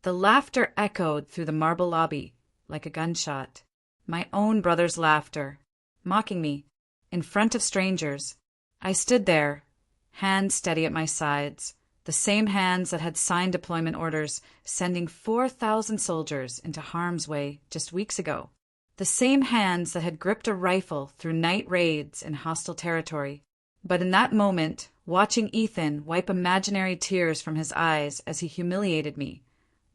The laughter echoed through the marble lobby like a gunshot. My own brother's laughter, mocking me, in front of strangers. I stood there, hands steady at my sides, the same hands that had signed deployment orders sending 4,000 soldiers into harm's way just weeks ago. The same hands that had gripped a rifle through night raids in hostile territory. But in that moment, watching Ethan wipe imaginary tears from his eyes as he humiliated me,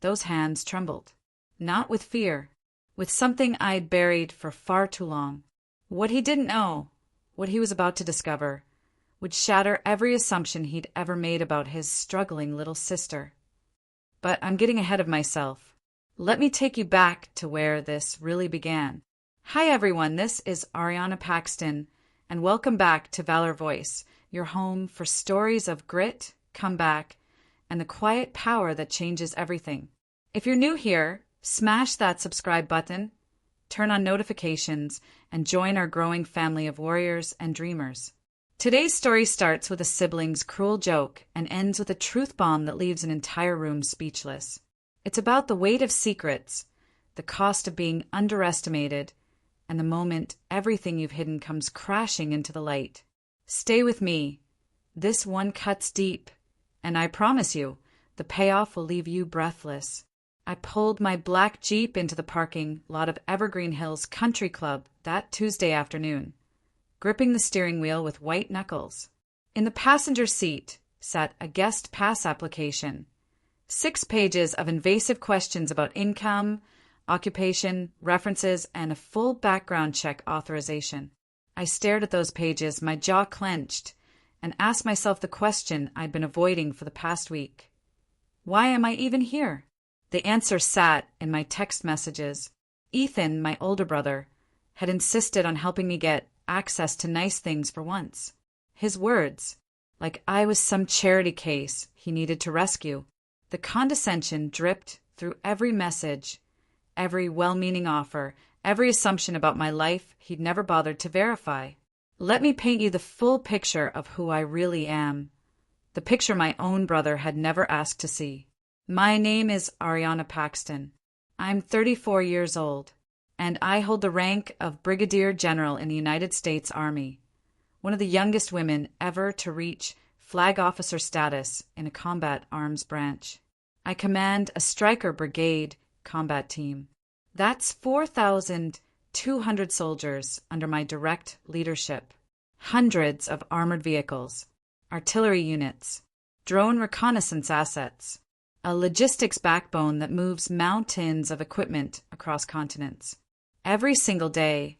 those hands trembled. Not with fear, with something I'd buried for far too long. What he didn't know, what he was about to discover, would shatter every assumption he'd ever made about his struggling little sister. But I'm getting ahead of myself. Let me take you back to where this really began. Hi everyone, this is Ariana Paxton, and welcome back to Valor Voice, your home for stories of grit, comeback, and the quiet power that changes everything. If you're new here, smash that subscribe button, turn on notifications, and join our growing family of warriors and dreamers. Today's story starts with a sibling's cruel joke and ends with a truth bomb that leaves an entire room speechless. It's about the weight of secrets, the cost of being underestimated, and the moment everything you've hidden comes crashing into the light. Stay with me. This one cuts deep, and I promise you, the payoff will leave you breathless. I pulled my black Jeep into the parking lot of Evergreen Hills Country Club that Tuesday afternoon, gripping the steering wheel with white knuckles. In the passenger seat sat a guest pass application, 6 pages of invasive questions about income, occupation, references, and a full background check authorization. I stared at those pages, my jaw clenched, and asked myself the question I'd been avoiding for the past week. Why am I even here? The answer sat in my text messages. Ethan, my older brother, had insisted on helping me get access to nice things for once. His words, like I was some charity case he needed to rescue. The condescension dripped through every message, every well-meaning offer, every assumption about my life he'd never bothered to verify. Let me paint you the full picture of who I really am, the picture my own brother had never asked to see. My name is Ariana Paxton. I'm 34 years old, and I hold the rank of Brigadier General in the United States Army, one of the youngest women ever to reach flag officer status in a combat arms branch. I command a Stryker Brigade combat team. That's 4,200 soldiers under my direct leadership. Hundreds of armored vehicles, artillery units, drone reconnaissance assets, a logistics backbone that moves mountains of equipment across continents. Every single day,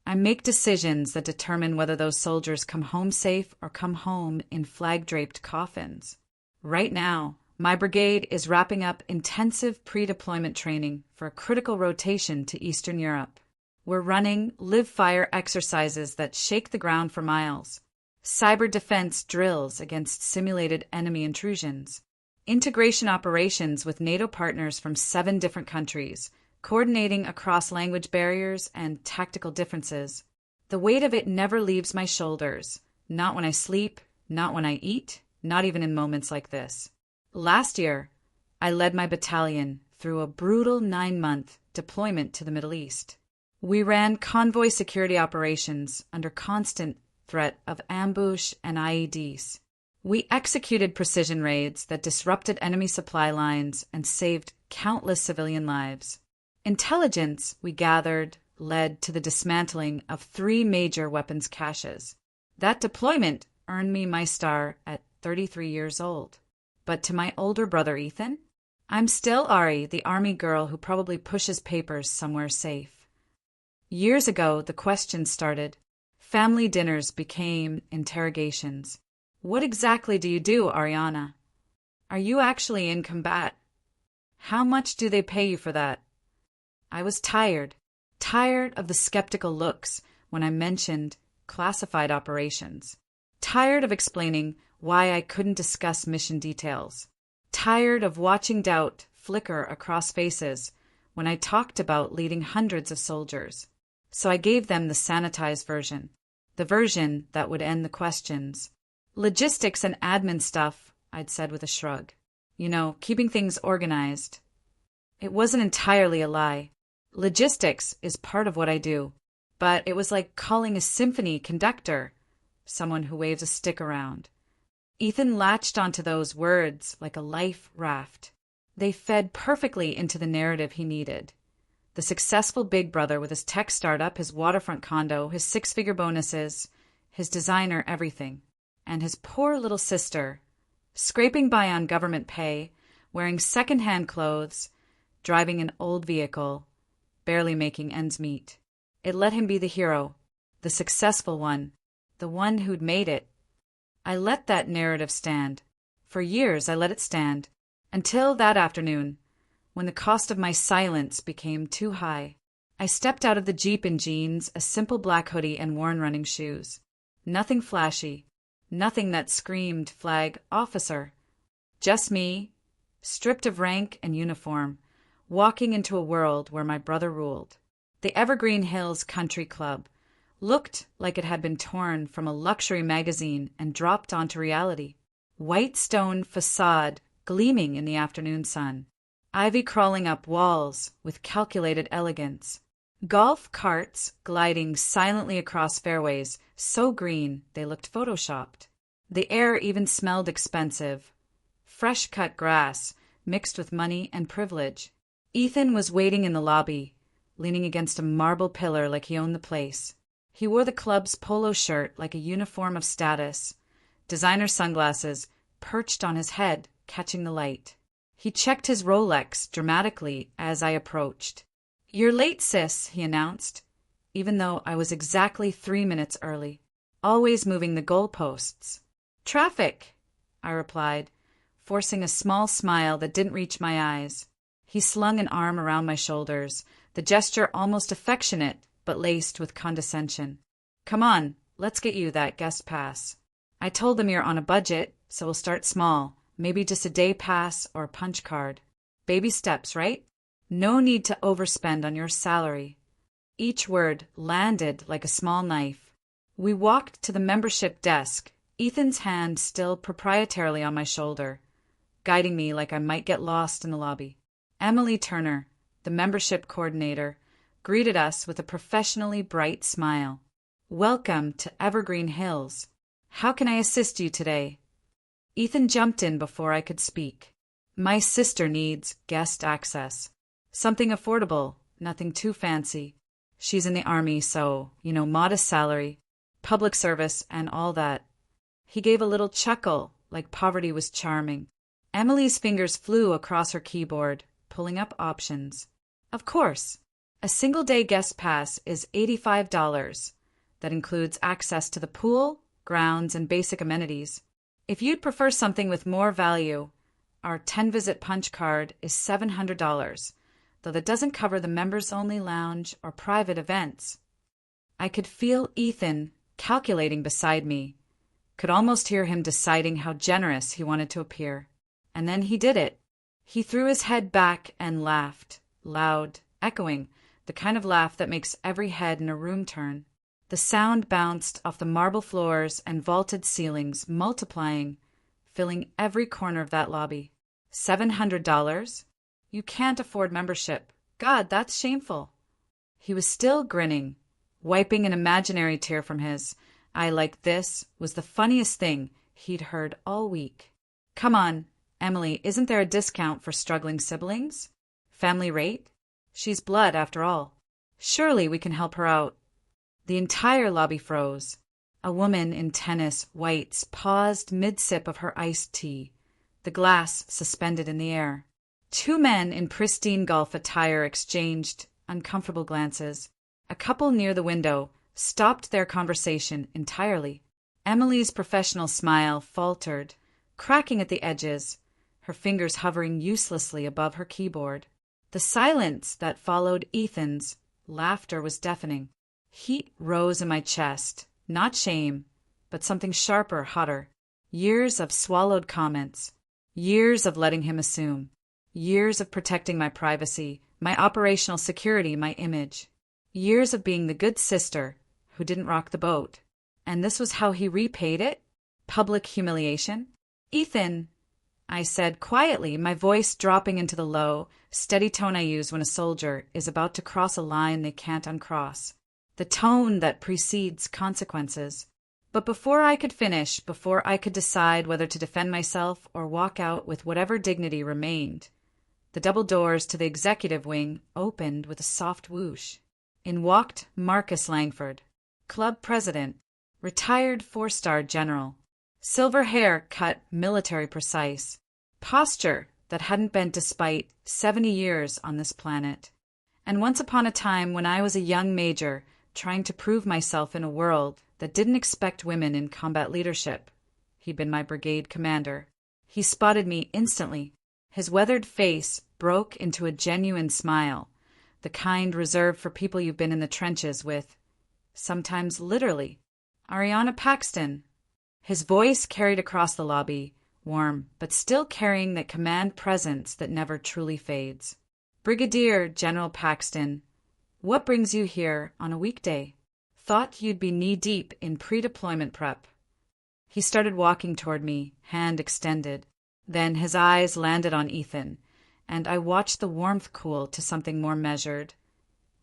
I make decisions that determine whether those soldiers come home safe or come home in flag-draped coffins. Right now, my brigade is wrapping up intensive pre-deployment training for a critical rotation to Eastern Europe. We're running live-fire exercises that shake the ground for miles, cyber defense drills against simulated enemy intrusions, integration operations with NATO partners from 7 different countries, coordinating across language barriers and tactical differences. The weight of it never leaves my shoulders, not when I sleep, not when I eat, not even in moments like this. Last year, I led my battalion through a brutal 9-month deployment to the Middle East. We ran convoy security operations under constant threat of ambush and IEDs. We executed precision raids that disrupted enemy supply lines and saved countless civilian lives. Intelligence we gathered led to the dismantling of 3 major weapons caches. That deployment earned me my star at 33 years old. But to my older brother Ethan, I'm still Ari, the Army girl who probably pushes papers somewhere safe. Years ago, the questions started. Family dinners became interrogations. What exactly do you do, Ariana? Are you actually in combat? How much do they pay you for that? I was tired of the skeptical looks when I mentioned classified operations, tired of explaining why I couldn't discuss mission details, tired of watching doubt flicker across faces when I talked about leading hundreds of soldiers. So I gave them the sanitized version, the version that would end the questions. Logistics and admin stuff, I'd said with a shrug. You know, keeping things organized. It wasn't entirely a lie. Logistics is part of what I do, but it was like calling a symphony conductor, someone who waves a stick around. Ethan latched onto those words like a life raft. They fed perfectly into the narrative he needed. The successful big brother with his tech startup, his waterfront condo, his six-figure bonuses, his designer everything. And his poor little sister, scraping by on government pay, wearing second-hand clothes, driving an old vehicle, barely making ends meet. It let him be the hero, the successful one, the one who'd made it. I let that narrative stand. For years I let it stand, until that afternoon, when the cost of my silence became too high. I stepped out of the Jeep in jeans, a simple black hoodie, and worn running shoes. Nothing flashy, nothing that screamed flag officer. Just me, stripped of rank and uniform, walking into a world where my brother ruled. The Evergreen Hills Country Club looked like it had been torn from a luxury magazine and dropped onto reality. White stone facade gleaming in the afternoon sun. Ivy crawling up walls with calculated elegance. Golf carts gliding silently across fairways, so green they looked photoshopped. The air even smelled expensive. Fresh-cut grass mixed with money and privilege. Ethan was waiting in the lobby, leaning against a marble pillar like he owned the place. He wore the club's polo shirt like a uniform of status. Designer sunglasses perched on his head, catching the light. He checked his Rolex dramatically as I approached. "You're late, sis," he announced, even though I was exactly 3 minutes early, always moving the goalposts. "Traffic," I replied, forcing a small smile that didn't reach my eyes. He slung an arm around my shoulders, the gesture almost affectionate but laced with condescension. "Come on, let's get you that guest pass. I told them you're on a budget, so we'll start small, maybe just a day pass or a punch card. Baby steps, right? No need to overspend on your salary." Each word landed like a small knife. We walked to the membership desk, Ethan's hand still proprietarily on my shoulder, guiding me like I might get lost in the lobby. Emily Turner, the membership coordinator, greeted us with a professionally bright smile. "Welcome to Evergreen Hills. How can I assist you today?" Ethan jumped in before I could speak. "My sister needs guest access. Something affordable, nothing too fancy. She's in the army, so, modest salary, public service, and all that." He gave a little chuckle, like poverty was charming. Emily's fingers flew across her keyboard, pulling up options. "Of course. A single-day guest pass is $85. That includes access to the pool, grounds, and basic amenities. If you'd prefer something with more value, our 10-visit punch card is $700, though that doesn't cover the members-only lounge or private events." I could feel Ethan calculating beside me, could almost hear him deciding how generous he wanted to appear. And then he did it. He threw his head back and laughed, loud, echoing, the kind of laugh that makes every head in a room turn. The sound bounced off the marble floors and vaulted ceilings, multiplying, filling every corner of that lobby. $700? You can't afford membership. God, that's shameful. He was still grinning, wiping an imaginary tear from his eye like this was the funniest thing he'd heard all week. "Come on, Emily, isn't there a discount for struggling siblings? Family rate? She's blood, after all. Surely we can help her out." The entire lobby froze. A woman in tennis whites paused mid-sip of her iced tea, the glass suspended in the air. Two men in pristine golf attire exchanged uncomfortable glances. A couple near the window stopped their conversation entirely. Emily's professional smile faltered, cracking at the edges, her fingers hovering uselessly above her keyboard. The silence that followed Ethan's laughter was deafening. Heat rose in my chest, not shame, but something sharper, hotter. Years of swallowed comments, years of letting him assume, years of protecting my privacy, my operational security, my image, years of being the good sister who didn't rock the boat. And this was how he repaid it? Public humiliation? "Ethan," I said quietly, my voice dropping into the low, steady tone I use when a soldier is about to cross a line they can't uncross. The tone that precedes consequences. But before I could finish, before I could decide whether to defend myself or walk out with whatever dignity remained, the double doors to the executive wing opened with a soft whoosh. In walked Marcus Langford, club president, retired 4-star general. Silver hair cut military precise. Posture that hadn't bent despite 70 years on this planet. And once upon a time when I was a young major trying to prove myself in a world that didn't expect women in combat leadership, he'd been my brigade commander. He spotted me instantly. His weathered face broke into a genuine smile, the kind reserved for people you've been in the trenches with, sometimes literally. Ariana Paxton. His voice carried across the lobby, warm, but still carrying that command presence that never truly fades. Brigadier General Paxton, what brings you here on a weekday? Thought you'd be knee-deep in pre-deployment prep. He started walking toward me, hand extended. Then his eyes landed on Ethan, and I watched the warmth cool to something more measured,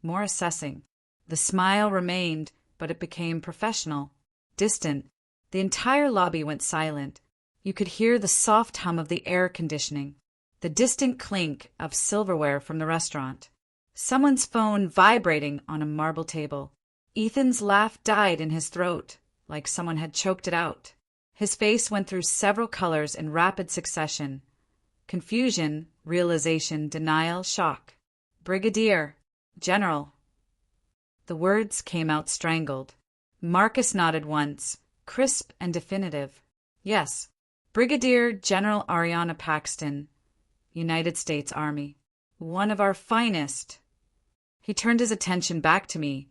more assessing. The smile remained, but it became professional, distant. The entire lobby went silent. You could hear the soft hum of the air conditioning, the distant clink of silverware from the restaurant, someone's phone vibrating on a marble table. Ethan's laugh died in his throat, like someone had choked it out. His face went through several colors in rapid succession. Confusion, realization, denial, shock. Brigadier, General. The words came out strangled. Marcus nodded once, crisp and definitive. Yes, Brigadier General Ariana Paxton, United States Army. One of our finest. He turned his attention back to me,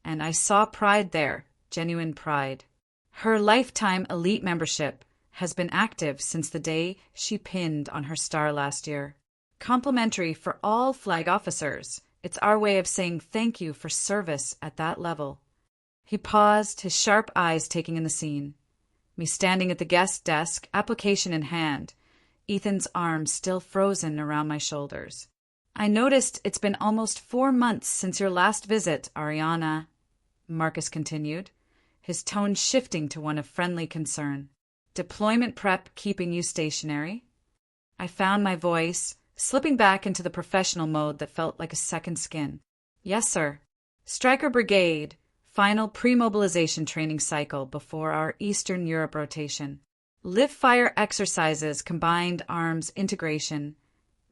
and I saw pride there, genuine pride. Her lifetime elite membership has been active since the day she pinned on her star last year. Complimentary for all flag officers. It's our way of saying thank you for service at that level. He paused, his sharp eyes taking in the scene. Me standing at the guest desk, application in hand, Ethan's arms still frozen around my shoulders. I noticed it's been almost 4 months since your last visit, Ariana, Marcus continued, his tone shifting to one of friendly concern. Deployment prep keeping you stationary? I found my voice, slipping back into the professional mode that felt like a second skin. Yes, sir. Stryker Brigade, final pre-mobilization training cycle before our Eastern Europe rotation. Live-fire exercises, combined arms integration,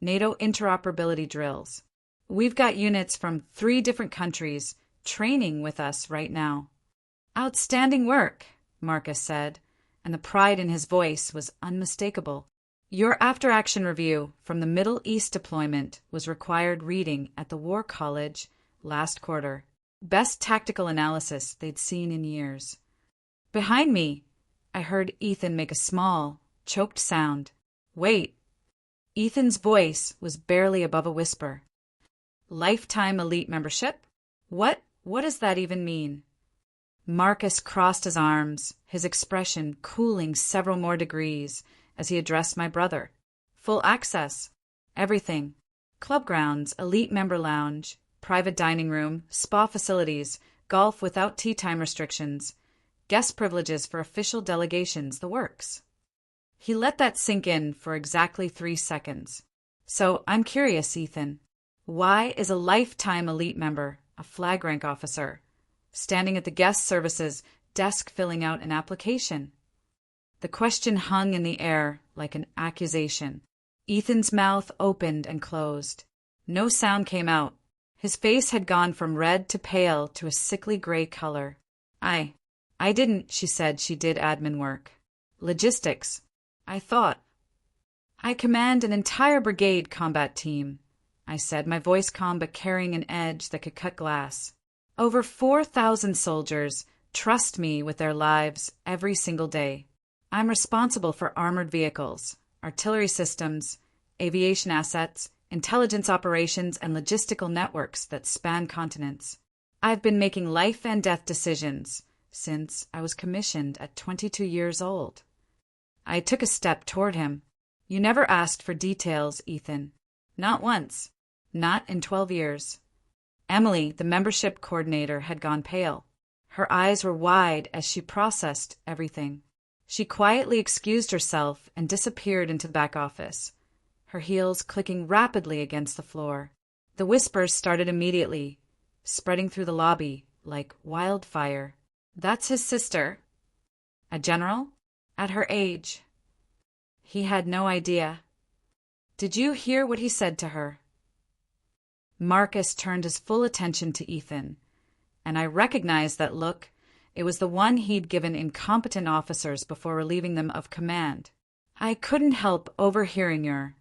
NATO interoperability drills. We've got units from 3 different countries training with us right now. Outstanding work, Marcus said, and the pride in his voice was unmistakable. Your after-action review from the Middle East deployment was required reading at the War College last quarter. Best tactical analysis they'd seen in years. Behind me, I heard Ethan make a small, choked sound. Wait. Ethan's voice was barely above a whisper. Lifetime elite membership? What does that even mean? Marcus crossed his arms, his expression cooling several more degrees as he addressed my brother. Full access. Everything. Club grounds, elite member lounge, private dining room, spa facilities, golf without tea time restrictions, guest privileges for official delegations, the works. He let that sink in for exactly 3 seconds. So I'm curious, Ethan. Why is a lifetime elite member, a flag rank officer, standing at the guest services desk filling out an application? The question hung in the air like an accusation. Ethan's mouth opened and closed. No sound came out. His face had gone from red to pale to a sickly gray color. I didn't, she said she did admin work. Logistics. I thought. I command an entire brigade combat team, I said, my voice calm but carrying an edge that could cut glass. Over 4,000 soldiers trust me with their lives every single day. I'm responsible for armored vehicles, artillery systems, aviation assets, intelligence operations, and logistical networks that span continents. I've been making life and death decisions since I was commissioned at 22 years old. I took a step toward him. You never asked for details, Ethan. Not once. Not in 12 years. Emily, the membership coordinator, had gone pale. Her eyes were wide as she processed everything. She quietly excused herself and disappeared into the back office, her heels clicking rapidly against the floor. The whispers started immediately, spreading through the lobby like wildfire. That's his sister. A general? At her age. He had no idea. Did you hear what he said to her? Marcus turned his full attention to Ethan, and I recognized that look. It was the one he'd given incompetent officers before relieving them of command. I couldn't help overhearing your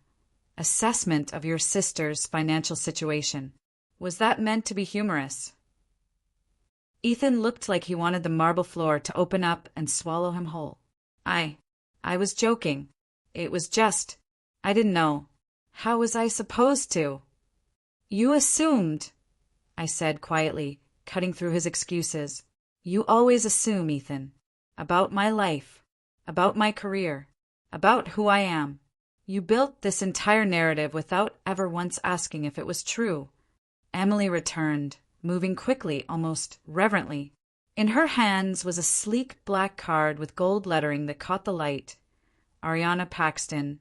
assessment of your sister's financial situation. Was that meant to be humorous? Ethan looked like he wanted the marble floor to open up and swallow him whole. I was joking. It was just, I didn't know. How was I supposed to? You assumed, I said quietly, cutting through his excuses. You always assume, Ethan. About my life. About my career. About who I am. You built this entire narrative without ever once asking if it was true. Emily returned, moving quickly, almost reverently. In her hands was a sleek black card with gold lettering that caught the light. Ariana Paxton,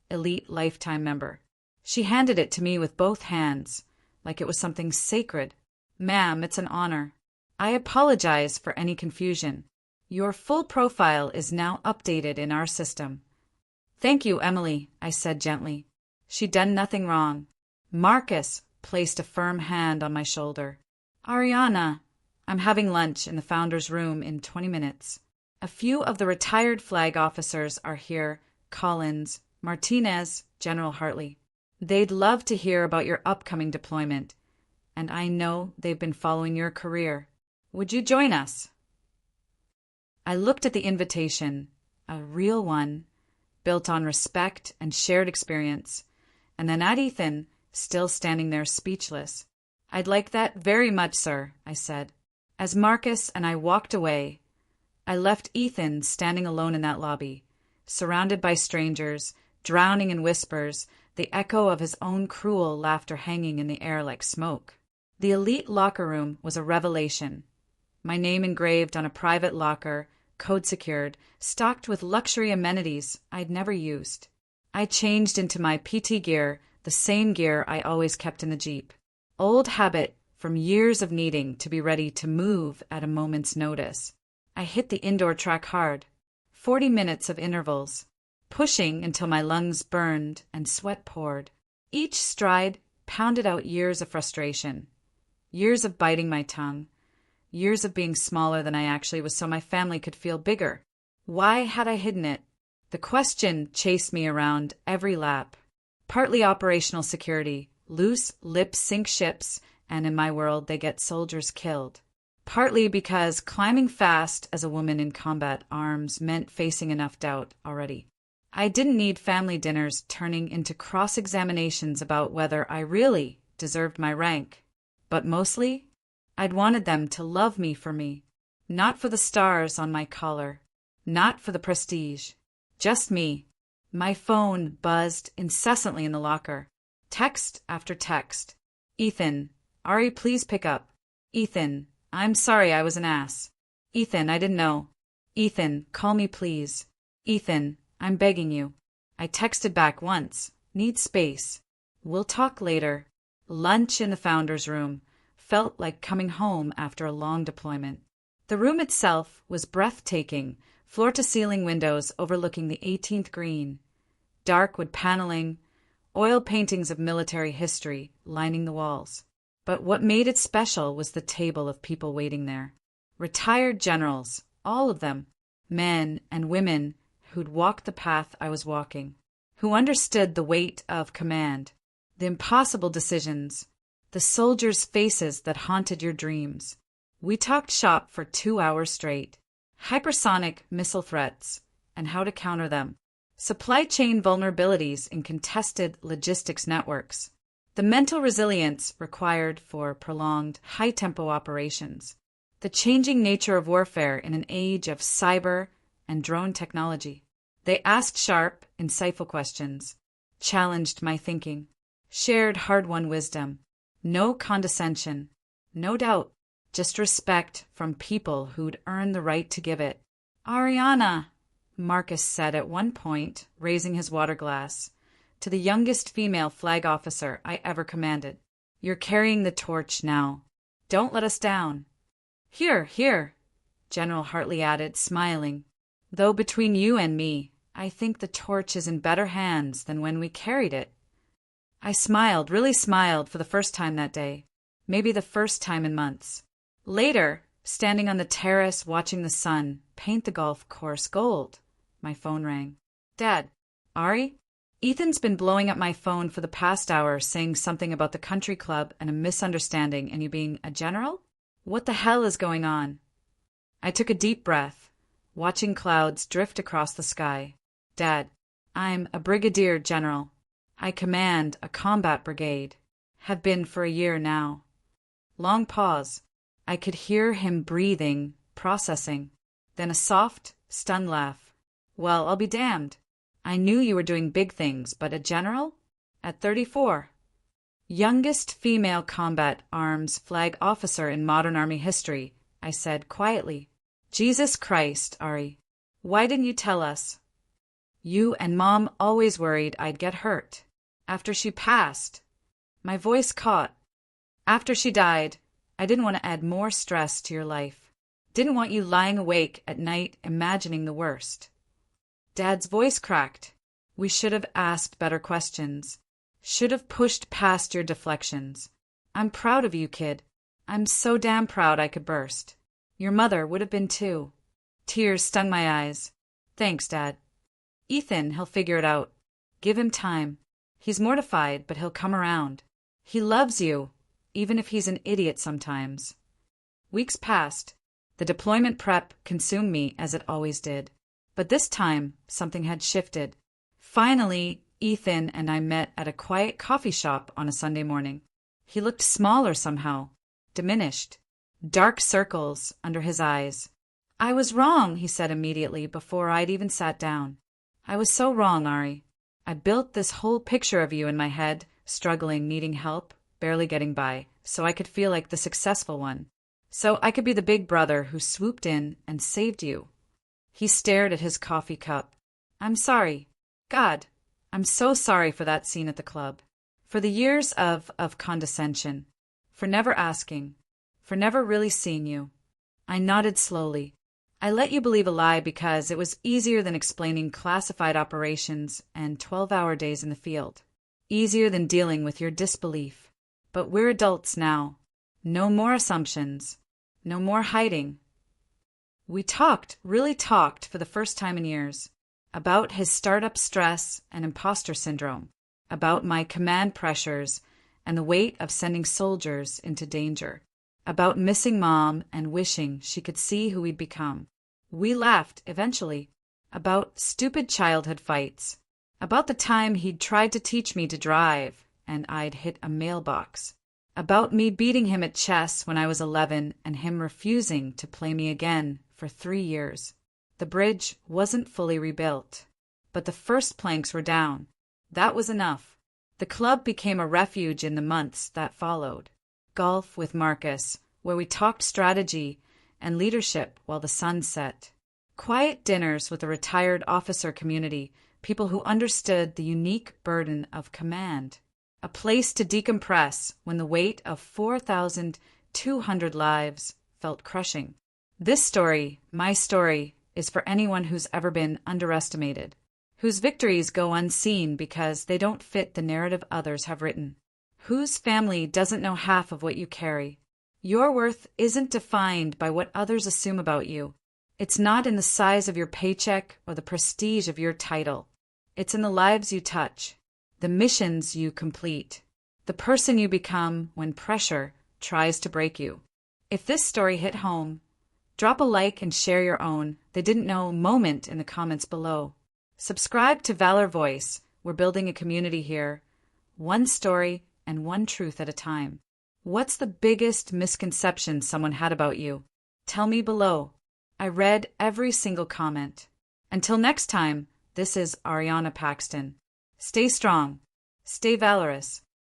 Elite Lifetime Member. She handed it to me with both hands, like it was something sacred. Ma'am, it's an honor. I apologize for any confusion. Your full profile is now updated in our system. Thank you, Emily, I said gently. She'd done nothing wrong. Marcus placed a firm hand on my shoulder. Ariana, I'm having lunch in the founder's room in 20 minutes. A few of the retired flag officers are here, Collins, Martinez, General Hartley. They'd love to hear about your upcoming deployment, and I know they've been following your career. Would you join us? I looked at the invitation, a real one, built on respect and shared experience, and then at Ethan, still standing there speechless. I'd like that very much, sir, I said. As Marcus and I walked away, I left Ethan standing alone in that lobby, surrounded by strangers, drowning in whispers, the echo of his own cruel laughter hanging in the air like smoke. The elite locker room was a revelation. My name engraved on a private locker, code-secured, stocked with luxury amenities I'd never used. I changed into my PT gear, the same gear I always kept in the Jeep. Old habit from years of needing to be ready to move at a moment's notice. I hit the indoor track hard. 40 minutes of intervals, pushing until my lungs burned and sweat poured. Each stride pounded out years of frustration, years of biting my tongue, years of being smaller than I actually was so my family could feel bigger. Why had I hidden it? The question chased me around every lap. Partly operational security, loose lips sink ships, and in my world they get soldiers killed. Partly because climbing fast as a woman in combat arms meant facing enough doubt already. I didn't need family dinners turning into cross-examinations about whether I really deserved my rank. But mostly, I'd wanted them to love me for me, not for the stars on my collar, not for the prestige, just me. My phone buzzed incessantly in the locker. Text after text. Ethan, Ari, please pick up. Ethan, I'm sorry I was an ass. Ethan, I didn't know. Ethan, call me please. Ethan, I'm begging you. I texted back once. Need space. We'll talk later. Lunch in the founder's room felt like coming home after a long deployment. The room itself was breathtaking, floor-to-ceiling windows overlooking the 18th green, dark wood paneling, oil paintings of military history lining the walls. But what made it special was the table of people waiting there. Retired generals, all of them, men and women who'd walked the path I was walking, who understood the weight of command, the impossible decisions, the soldiers' faces that haunted your dreams. We talked shop for 2 hours straight. Hypersonic missile threats and how to counter them. Supply chain vulnerabilities in contested logistics networks. The mental resilience required for prolonged, high-tempo operations. The changing nature of warfare in an age of cyber and drone technology. They asked sharp, insightful questions, challenged my thinking, shared hard-won wisdom. No condescension, no doubt, just respect from people who'd earned the right to give it. "Ariana," Marcus said at one point, raising his water glass, to the youngest female flag officer I ever commanded. "You're carrying the torch now. Don't let us down." "Here, here," General Hartley added, smiling. "Though between you and me, I think the torch is in better hands than when we carried it." I smiled, really smiled for the first time that day, maybe the first time in months. Later, standing on the terrace watching the sun paint the golf course gold, my phone rang. "Dad, Ari? Ethan's been blowing up my phone for the past hour saying something about the country club and a misunderstanding and you being a general? What the hell is going on?" I took a deep breath, watching clouds drift across the sky. "Dad, I'm a brigadier general. I command a combat brigade. Have been for a year now." Long pause. I could hear him breathing, processing. Then a soft, stunned laugh. "Well, I'll be damned. I knew you were doing big things, but a general? At 34. Youngest female combat arms flag officer in modern Army history," I said quietly. "Jesus Christ, Ari. Why didn't you tell us?" "You and Mom always worried I'd get hurt. After she passed." My voice caught. "After she died, I didn't want to add more stress to your life. Didn't want you lying awake at night imagining the worst." Dad's voice cracked. "We should have asked better questions. Should have pushed past your deflections. I'm proud of you, kid. I'm so damn proud I could burst. Your mother would have been too." Tears stung my eyes. "Thanks, Dad." "Ethan, he'll figure it out. Give him time. He's mortified, but he'll come around. He loves you, even if he's an idiot sometimes." Weeks passed. The deployment prep consumed me as it always did. But this time, something had shifted. Finally, Ethan and I met at a quiet coffee shop on a Sunday morning. He looked smaller somehow, diminished, dark circles under his eyes. "I was wrong," he said immediately before I'd even sat down. "I was so wrong, Ari. I built this whole picture of you in my head, struggling, needing help, barely getting by, so I could feel like the successful one. So I could be the big brother who swooped in and saved you." He stared at his coffee cup. "I'm sorry. God, I'm so sorry for that scene at the club. For the years of condescension. For never asking. For never really seeing you." I nodded slowly. "I let you believe a lie because it was easier than explaining classified operations and 12-hour days in the field. Easier than dealing with your disbelief. But we're adults now. No more assumptions. No more hiding." We talked, really talked for the first time in years. About his startup stress and imposter syndrome. About my command pressures and the weight of sending soldiers into danger. About missing Mom and wishing she could see who we'd become. We laughed, eventually. About stupid childhood fights. About the time he'd tried to teach me to drive and I'd hit a mailbox. About me beating him at chess when I was 11 and him refusing to play me again for 3 years. The bridge wasn't fully rebuilt, but the first planks were down. That was enough. The club became a refuge in the months that followed. Golf with Marcus, where we talked strategy and leadership while the sun set. Quiet dinners with a retired officer community, people who understood the unique burden of command. A place to decompress when the weight of 4,200 lives felt crushing. This story, my story, is for anyone who's ever been underestimated, whose victories go unseen because they don't fit the narrative others have written, whose family doesn't know half of what you carry. Your worth isn't defined by what others assume about you. It's not in the size of your paycheck or the prestige of your title. It's in the lives you touch, the missions you complete, the person you become when pressure tries to break you. If this story hit home, drop a like and share your own "they didn't know" moment in the comments below. Subscribe to Valor Voice. We're building a community here, one story and one truth at a time. What's the biggest misconception someone had about you? Tell me below. I read every single comment. Until next time, This is Ariana Paxton. Stay strong. Stay valorous.